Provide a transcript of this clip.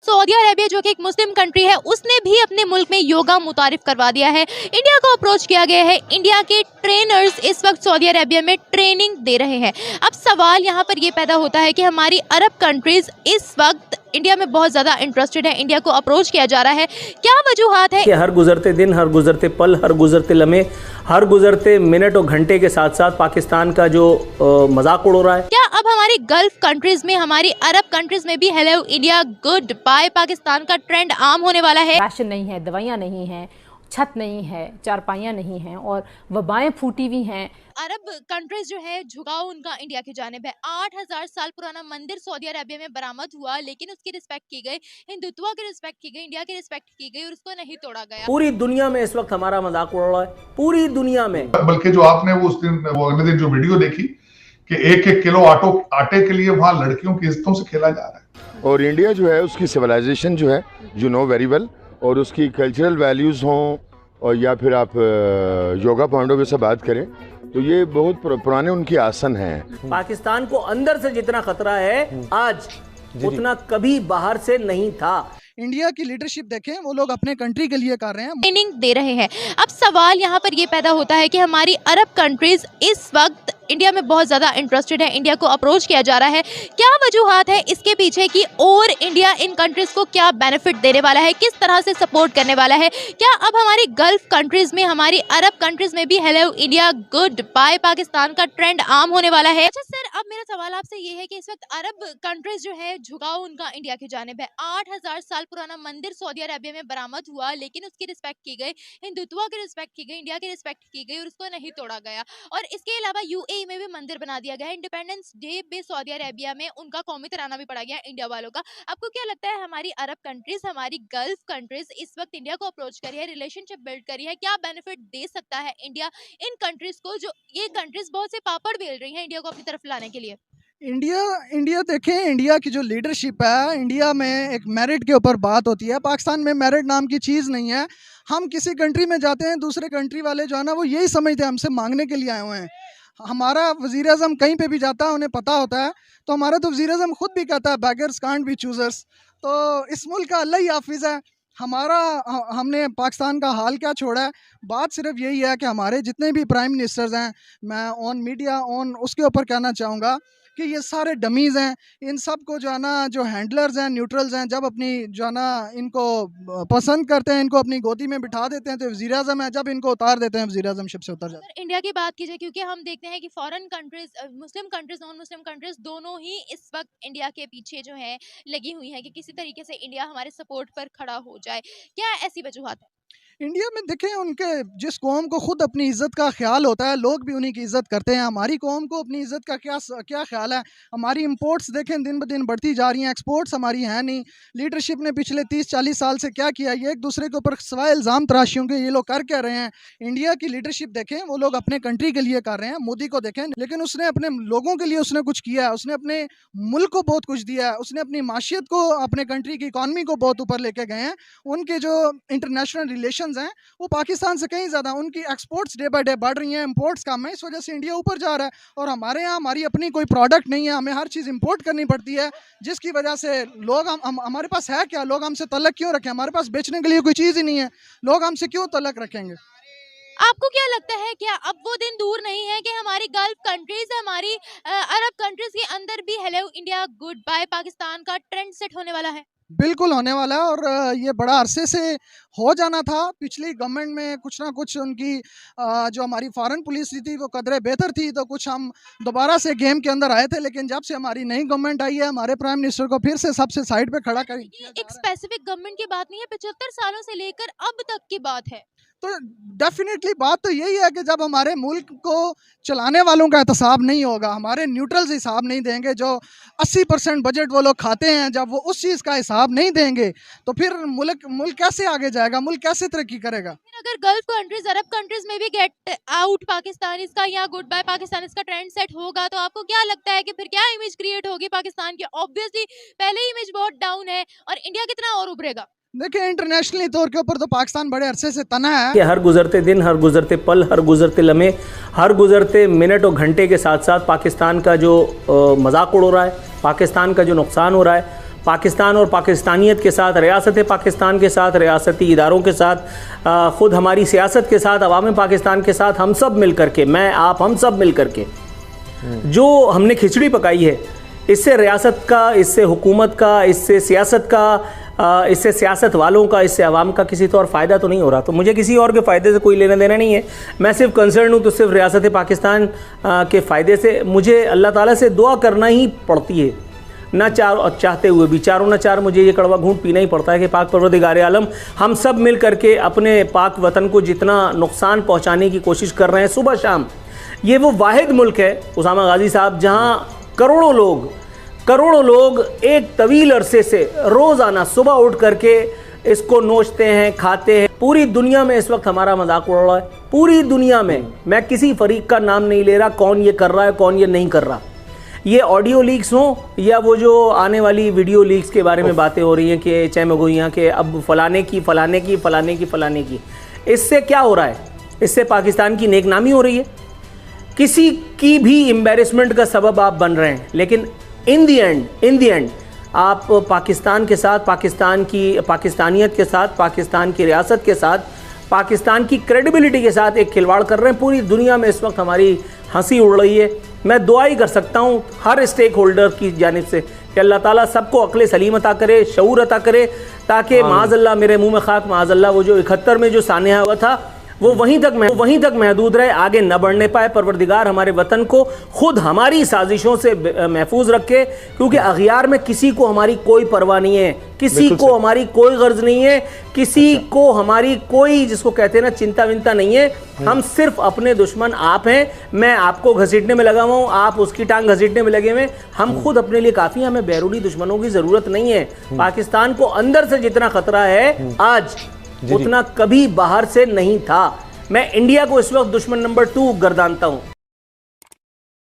Saudi Arabia जो कि एक मुस्लिम कंट्री है, उसने भी अपने मुल्क में योगा मुतारिफ करवा दिया है। इंडिया को अप्रोच किया गया है। इंडिया के ट्रेनर्स इस वक्त सऊदी अरेबिया में ट्रेनिंग दे रहे हैं। अब सवाल यहाँ पर ये पैदा होता है कि हमारी अरब कंट्रीज इस वक्त इंडिया में बहुत ज़्यादा इंटरेस्टेड है, इंडिया को अप्रोच किया जा रहा है। क्या वजूहात है कि हर गुजरते दिन, हर गुजरते पल, हर गुजरते लम्हे, हर गुजरते मिनट और घंटे के साथ साथ पाकिस्तान का जो मजाक उड़ रहा है। क्या अब हमारी गल्फ कंट्रीज में, हमारी अरब कंट्रीज में भी hello India goodbye Pakistan का ट्रेंड आम होने वाला है? राशन नहीं है, दवाइयाँ नहीं हैं, छत नहीं है, चारपाइयाँ नहीं हैं और वबाएं फूटी हुई हैं। अरब कंट्रीज जो है झुकाव उनका इंडिया की जानिब है। 8000 साल पुराना मंदिर सऊदी अरेबिया में बरामद हुआ, लेकिन उसकी रिस्पेक्ट की गई, हिंदुत्व की रिस्पेक्ट की गई, इंडिया की रिस्पेक्ट की गई और उसको नहीं तोड़ा गया। पूरी दुनिया में इस वक्त हमारा मजाक उड़ रहा है, पूरी दुनिया में। बल्कि जो आपने वो उस दिन वो अगले दिन जो वीडियो देखी कि 1-1 किलो आटे के लिए वहां लड़कियों की इज्जतों से खेला जा रहा है। और इंडिया जो है उसकी सिविलाइजेशन जो है यू नो वेरी वेल, और उसकी कल्चरल वैल्यूज़ हों और या फिर आप योगा पॉइंटों से बात करें तो ये बहुत पुराने उनकी आसन हैं। पाकिस्तान को अंदर से जितना खतरा है आज उतना कभी बाहर से नहीं था। इंडिया की लीडरशिप देखें, वो लोग अपने कंट्री के लिए कर रहे हैं, ट्रेनिंग दे रहे हैं। अब सवाल यहाँ पर ये पैदा होता है कि हमारी अरब कंट्रीज इस वक्त इंडिया में बहुत ज़्यादा इंटरेस्टेड है, इंडिया को अप्रोच किया जा रहा है। क्या वजूहात है इसके पीछे की, और इंडिया इन कंट्रीज़ को क्या बेनिफिट देने वाला है, किस तरह से सपोर्ट करने वाला है? क्या अब हमारी गल्फ कंट्रीज़ में, हमारी अरब कंट्रीज़ में भी hello India goodbye Pakistan का ट्रेंड आम होने वाला है? अच्छा सर, अब मेरा सवाल आपसे ये है कि इस वक्त अरब कंट्रीज़ जो है झुकाव उनका इंडिया की जानिब है। 8000 साल पुराना मंदिर सऊदी अरेबिया में बरामद हुआ, लेकिन उसकी रिस्पेक्ट की गई, हिंदुत्व की रिस्पेक्ट की गई, इंडिया की रिस्पेक्ट की गई और उसको नहीं तोड़ा गया। और इसके अलावा यूएई में भी मंदिर बना दिया गया है। इंडिपेंडेंस डे पे सऊदी अरेबिया में उनका कौमी तराना भी पड़ा गया इंडिया वालों का। आपको क्या लगता है हमारी अरब कंट्रीज, हमारी गल्फ कंट्रीज इस वक्त इंडिया को अप्रोच करी है, रिलेशनशिप बिल्ड करी है, क्या बेनिफिट दे सकता है इंडिया इन कंट्रीज को, जो ये कंट्रीज बहुत से पापड़ बेल रही हैं इंडिया को अपनी तरफ लाने के लिए? इंडिया देखें, इंडिया की जो लीडरशिप है, इंडिया में एक मेरिट के ऊपर बात होती है। पाकिस्तान में मेरिट नाम की चीज़ नहीं है। हम किसी कंट्री में जाते हैं, दूसरे कंट्री वाले जो है ना वो यही समझते हैं हमसे मांगने के लिए आए हुए हैं। हमारा वज़ीर आज़म कहीं पे भी जाता है उन्हें पता होता है, तो हमारा तो वज़ीर आज़म खुद भी कहता है बैगर्स कांट बी चूज़र्स। तो इस मुल्क का अल्लाह ही हाफिज़ है। हमने पाकिस्तान का हाल क्या छोड़ा है। बात सिर्फ यही है कि हमारे जितने भी प्राइम मिनिस्टर्स हैं, मैं ऑन मीडिया ऑन उसके ऊपर कहना चाहूँगा कि ये सारे डमीज़ हैं। इन सब को जो है ना, जो हैंडलर्स हैं, न्यूट्रल्स हैं, जब अपनी जो है ना इनको पसंद करते हैं, इनको अपनी गोदी में बिठा देते हैं तो वज़ीर आज़म है, जब इनको उतार देते हैं वज़ीर आज़म शिप से उतर जाते हैं। इंडिया की बात कीजिए, क्योंकि हम देखते हैं कि foreign countries, Muslim countries, non Muslim countries दोनों ही इस वक्त इंडिया के पीछे जो है लगी हुई हैं कि किसी तरीके से इंडिया हमारे सपोर्ट पर खड़ा हो जाए। क्या ऐसी वजूहात है? इंडिया में देखें, उनके जिस कौम को खुद अपनी इज़्ज़त का ख्याल होता है, लोग भी उन्हीं की इज़्ज़त करते हैं। हमारी कौम को अपनी इज़्ज़त का क्या ख्याल है? हमारी इंपोर्ट्स देखें दिन ब दिन बढ़ती जा रही हैं, एक्सपोर्ट्स हमारी हैं नहीं। लीडरशिप ने पिछले 30-40 साल से क्या किया, ये एक दूसरे के ऊपर सवाए इल्ज़ाम तराशियों के ये लोग कर क्या रहे हैं। इंडिया की लीडरशिप देखें, वो लोग अपने कंट्री के लिए कर रहे हैं। मोदी को देखें, लेकिन उसने अपने लोगों के लिए उसने कुछ किया है, उसने अपने मुल्क को बहुत कुछ दिया है, उसने अपनी माशियत को, अपने कंट्री की इकॉनमी को बहुत ऊपर लेके गए हैं। उनके जो इंटरनेशनल रिलेशंस हैं वो पाकिस्तान से कहीं ज़्यादा, उनकी एक्सपोर्ट्स डे बाय डे बढ़ रही हैं, इंपोर्ट्स कम है। इस वजह से इंडिया ऊपर जा रहा है और हमारे यहाँ हमारी अपनी कोई प्रोडक्ट नहीं है, हमें हर चीज़ इंपोर्ट करनी पड़ती है, जिसकी वजह से लोग हमारे पास है क्या, लोग हमसे तलक क्यों रखें? हमारे पास बेचने के लिए कोई चीज़ ही नहीं है, लोग हमसे क्यों तलक रखेंगे? आपको क्या लगता है, क्या अब वो दिन दूर नहीं है कि हमारी गल्फ कंट्रीज, हमारी अरब कंट्रीज के अंदर भी hello India goodbye Pakistan का ट्रेंड सेट होने वाला है? बिल्कुल होने वाला है और ये बड़ा अरसे से हो जाना था। पिछली गवर्नमेंट में कुछ ना कुछ उनकी जो हमारी फॉरेन पॉलिसी थी वो कदरे बेहतर थी, तो कुछ हम दोबारा से गेम के अंदर आए थे। लेकिन जब से हमारी नई गवर्नमेंट आई है, हमारे प्राइम मिनिस्टर को फिर से सबसे साइड पे खड़ा कर, एक स्पेसिफिक गवर्नमेंट की बात नहीं है, 75 सालों से लेकर अब तक की बात है। तो डेफिनेटली बात तो यही है कि जब हमारे मुल्क को चलाने वालों का एहतसाब नहीं होगा, हमारे न्यूट्रल्स हिसाब नहीं देंगे, जो 80% बजट वो लोग खाते हैं, जब वो उस चीज़ का हिसाब नहीं देंगे तो फिर मुल्क कैसे आगे जाएगा, मुल्क कैसे तरक्की करेगा? अगर गल्फ कंट्रीज, अरब कंट्रीज में भी गेट आउट पाकिस्तान इसका या गुड बाय पाकिस्तान इसका ट्रेंड सेट होगा, तो आपको क्या लगता है कि फिर क्या इमेज क्रिएट होगी पाकिस्तान की? ऑब्वियसली पहले ही इमेज बहुत डाउन है और इंडिया कितना और उभरेगा? देखिए, इंटरनेशनली तौर के ऊपर तो पाकिस्तान बड़े अरसे से तना है कि हर गुजरते दिन, हर गुजरते पल, हर गुजरते लम्हे, हर गुजरते मिनट और घंटे के साथ साथ पाकिस्तान का जो मजाक उड़ रहा है, पाकिस्तान का जो नुकसान हो रहा है, पाकिस्तान और पाकिस्तानियत के साथ, रियासत पाकिस्तान के साथ, रियासती इदारों के साथ, ख़ुद हमारी सियासत के साथ, अवाम पाकिस्तान के साथ, हम सब मिल कर के, मैं आप हम सब मिल कर के जो हमने खिचड़ी पकाई है, इससे रियासत का, इससे हुकूमत का, इससे सियासत का, इससे सियासत वालों का, इससे अवाम का किसी तो और फ़ायदा तो नहीं हो रहा। तो मुझे किसी और के फ़ायदे से कोई लेना देना नहीं है। मैं सिर्फ कंसर्न हूँ तो सिर्फ रियासत पाकिस्तान के फ़ायदे से। मुझे अल्लाह ताला से दुआ करना ही पड़ती है, ना चाहते हुए भी, चारों ना चार मुझे ये कड़वा घूंट पीना ही पड़ता है कि पाक परवरदिगार आलम हम सब मिल करके अपने पाक वतन को जितना नुकसान पहुँचाने की कोशिश कर रहे हैं सुबह शाम। ये वो वाहिद मुल्क है उसामा गाजी साहब जहाँ करोड़ों लोग एक तवील अरसे से रोज़ाना सुबह उठ करके इसको नोचते हैं, खाते हैं। पूरी दुनिया में इस वक्त हमारा मजाक उड़ रहा है, पूरी दुनिया में। मैं किसी फरीक का नाम नहीं ले रहा, कौन ये कर रहा है कौन ये नहीं कर रहा। ये ऑडियो लीक्स हों या वो जो आने वाली वीडियो लीक्स के बारे में बातें हो रही हैं कि चैमगोइयाँ के अब फलाने की, इससे क्या हो रहा है? इससे पाकिस्तान की नेकनामी हो रही है, किसी की भी एम्बैरेसमेंट का सबब आप बन रहे हैं। लेकिन इन दी एंड आप पाकिस्तान के साथ, पाकिस्तान की पाकिस्तानियत के साथ, पाकिस्तान की रियासत के साथ, पाकिस्तान की क्रेडिबिलिटी के साथ एक खिलवाड़ कर रहे हैं। पूरी दुनिया में इस वक्त हमारी हंसी उड़ रही है। मैं दुआ ही कर सकता हूँ हर स्टेक होल्डर की जानिब से कि अल्लाह ताला सबको अक्ल सलीम अता करे, शऊर अता करे, ताकि माज़अल्लाह, मेरे मुंह में खाक, माज़अल्लाह वो जो 71 में जो सानिया हुआ था वो वहीं तक महदूद रहे, आगे न बढ़ने पाए। परवरदिगार हमारे वतन को खुद हमारी साजिशों से महफूज रखे, क्योंकि अगियार में किसी को हमारी कोई परवाह नहीं है, किसी को हमारी कोई गर्ज नहीं है, किसी को हमारी कोई, जिसको कहते हैं ना, चिंता विंता नहीं है। हम सिर्फ अपने दुश्मन आप हैं। मैं आपको घसीटने में लगा हुआ हूँ, आप उसकी टांग घसीटने में लगे हुए। हम खुद अपने लिए काफ़ी, हमें बैरूनी दुश्मनों की ज़रूरत नहीं है। पाकिस्तान को अंदर से जितना खतरा है आज, उतना कभी बाहर से नहीं था। मैं इंडिया को इस वक्त दुश्मन नंबर 2 गर्दानता हूं।